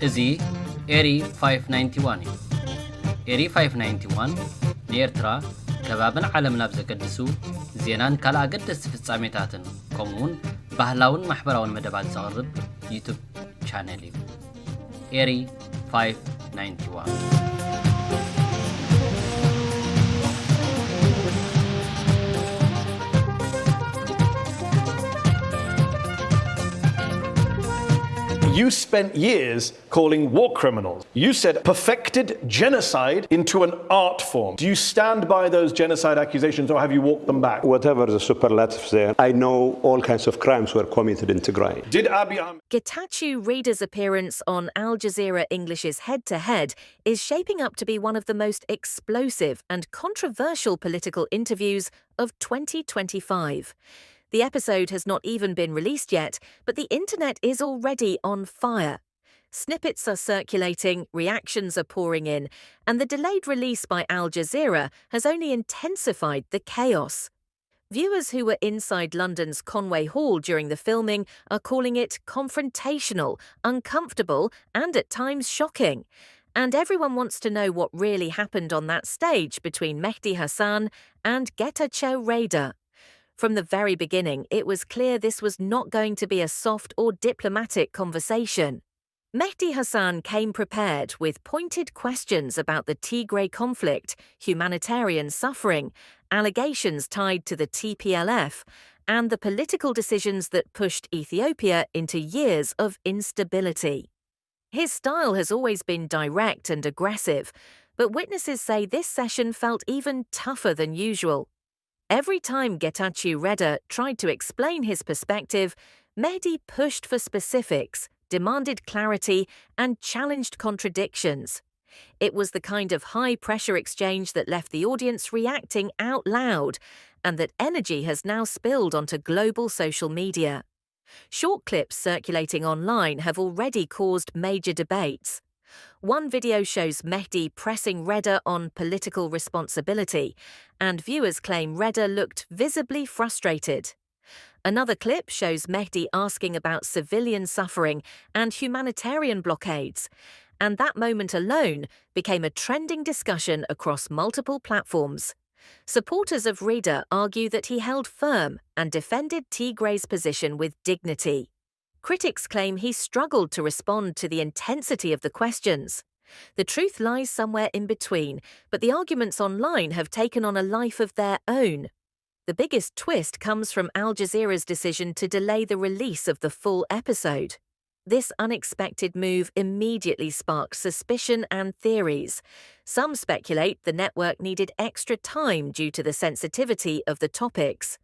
እዚ ኤሪ 591 እዩ። ኤሪ 591 ንኤርትራ ከባብን ዓለም ናብ ዘገድሱ ዜናን ካልእ ኣገደስቲ ፍጻሜታትን ከምኡውን ባህላውን ማሕበራውን መደባት ዘቕርብ ዩቱብ ቻነል እዩ። ኤሪ 591 You spent years calling war criminals. You said perfected genocide into an art form. Do you stand by those genocide accusations or have you walked them back? Whatever the superlatives there, I know all kinds of crimes were committed in Tigray. Did Abiy Ahmed... Getachew Reader's appearance on Al Jazeera English's Head-to-Head is shaping up to be one of the most explosive and controversial political interviews of 2025. The episode has not even been released yet, but the internet is already on fire. Snippets are circulating, reactions are pouring in, and the delayed release by Al Jazeera has only intensified the chaos. Viewers who were inside London's Conway Hall during the filming are calling it confrontational, uncomfortable, and at times shocking. And everyone wants to know what really happened on that stage between Mehdi Hassan and Getaቸው Reda. From the very beginning, it was clear this was not going to be a soft or diplomatic conversation. Mehdi Hassan came prepared with pointed questions about the Tigray conflict, humanitarian suffering, allegations tied to the TPLF, and the political decisions that pushed Ethiopia into years of instability. His style has always been direct and aggressive, but witnesses say this session felt even tougher than usual. Every time Getachew Reda tried to explain his perspective, Mehdi pushed for specifics, demanded clarity, and challenged contradictions. It was the kind of high-pressure exchange that left the audience reacting out loud, and that energy has now spilled onto global social media. Short clips circulating online have already caused major debates. One video shows Mehdi pressing Reda on political responsibility, and viewers claim Reda looked visibly frustrated. Another clip shows Mehdi asking about civilian suffering and humanitarian blockades, and that moment alone became a trending discussion across multiple platforms. Supporters of Reda argue that he held firm and defended Tigray's position with dignity. Critics claim he struggled to respond to the intensity of the questions. The truth lies somewhere in between, but the arguments online have taken on a life of their own. The biggest twist comes from Al Jazeera's decision to delay the release of the full episode. This unexpected move immediately sparked suspicion and theories. Some speculate the network needed extra time due to the sensitivity of the topics.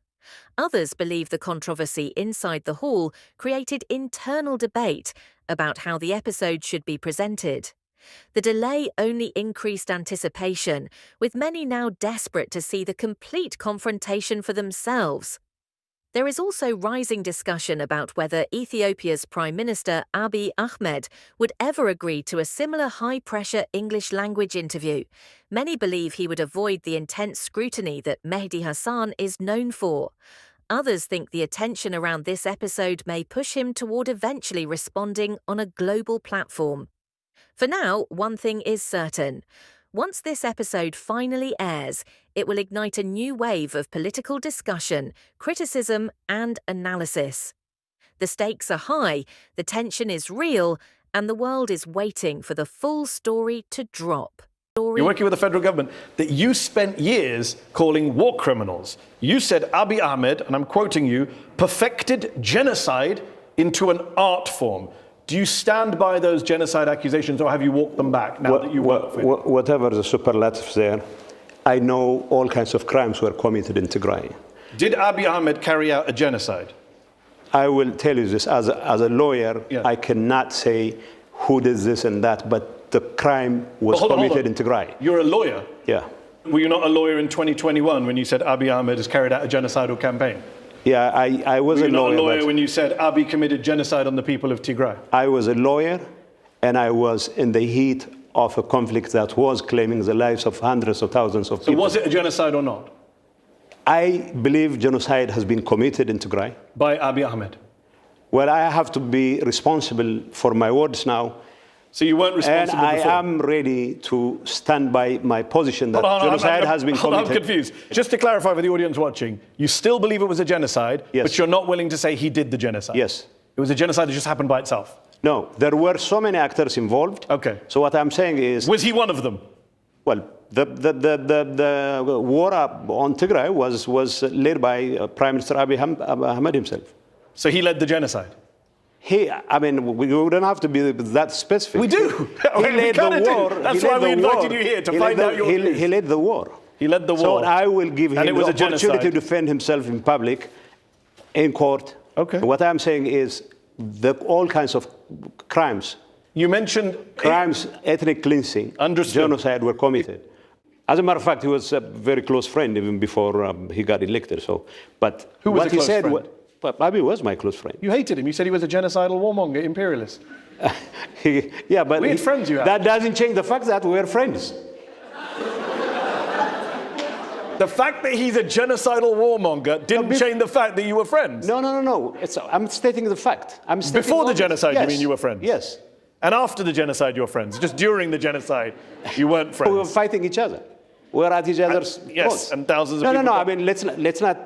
Others believe the controversy inside the hall created internal debate about how the episode should be presented. The delay only increased anticipation, with many now desperate to see the complete confrontation for themselves. There is also rising discussion about whether Ethiopia's Prime Minister Abiy Ahmed would ever agree to a similar high-pressure English language interview. Many believe he would avoid the intense scrutiny that Mehdi Hassan is known for. Others think the attention around this episode may push him toward eventually responding on a global platform. For now, one thing is certain. Once this episode finally airs, it will ignite a new wave of political discussion, criticism, and analysis. The stakes are high, the tension is real, and the world is waiting for the full story to drop. You're working with the federal government, that you spent years calling war criminals. You said Abiy Ahmed, and I'm quoting you, perfected genocide into an art form. Do you stand by those genocide accusations or have you walked them back now that you work with? Whatever the superlatives there, I know all kinds of crimes were committed in Tigray. Did Abiy Ahmed carry out a genocide? I will tell you this, as a lawyer, Yeah. I cannot say who did this and that, but the crime was committed in Tigray. You're a lawyer? Yeah. Were you not a lawyer in 2021 when you said Abiy Ahmed has carried out a genocidal campaign? Yeah, I was Were a you not lawyer. a lawyer when you said Abiy committed genocide on the people of Tigray? I was a lawyer, and I was in the heat of a conflict that was claiming the lives of hundreds of thousands of people. So was it a genocide or not? I believe genocide has been committed in Tigray. By Abiy Ahmed? Well, I have to be responsible for my words now. So you weren't responsible And I before? am ready to stand by my position that genocide has been committed. I'm confused. Just to clarify for the audience watching, you still believe it was a genocide, Yes. but you're not willing to say he did the genocide? Yes. It was a genocide that just happened by itself? No, there were so many actors involved. Okay. So what I'm saying is, Was he one of them? well, the war on Tigray was led by Prime Minister Abiy Ahmed himself. So he led the genocide? I mean, we don't have to be that specific. We do. He led the war. That's why we invited you here, to find out your views. He led the war. He led the war. So I will give him And it was the a genocide. opportunity to defend himself in public, in court. Okay. What I'm saying is all kinds of crimes, You mentioned... ethnic cleansing, Understood. genocide were committed. As a matter of fact, he was a very close friend even before he got elected. So, but Who was what a he close said, friend? Abiy was my close friend. You hated him. You said he was a genocidal warmonger, imperialist. Yeah, but Weird friends you have. that doesn't change the fact that we're friends. The fact that he's a genocidal warmonger didn't change the fact that you were friends? No. I'm stating the fact. Before the genocide, you Yes. mean you were friends? Yes. And after the genocide, you're friends? Just during the genocide, you weren't We were friends? fighting each other. We're at each other's Yes, throats. and thousands of No. people... I mean, let's not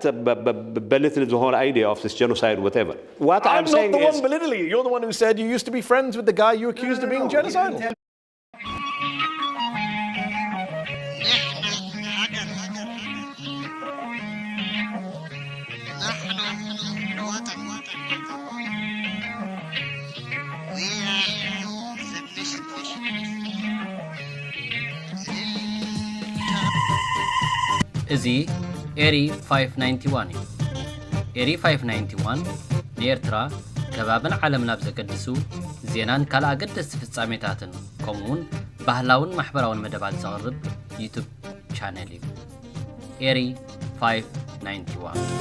belittle the whole idea of this genocide, whatever. What I'm I'm not saying the is, one belittling you. You're the one who said you used to be friends with the guy you accused of being genocidal. እዚ ኤሪ 591 እዩ ኤሪ 591 ንኤርትራ ከባብን ዓለም ናብ ዘገድሱ ዜናን ካልእ ኣገደስቲ ፍጻሜታትን ከምኡውን ባህላውን ማሕበራውን መደባት ዘቕርብ ዩቱብ ቻነል እዩ ኤሪ 591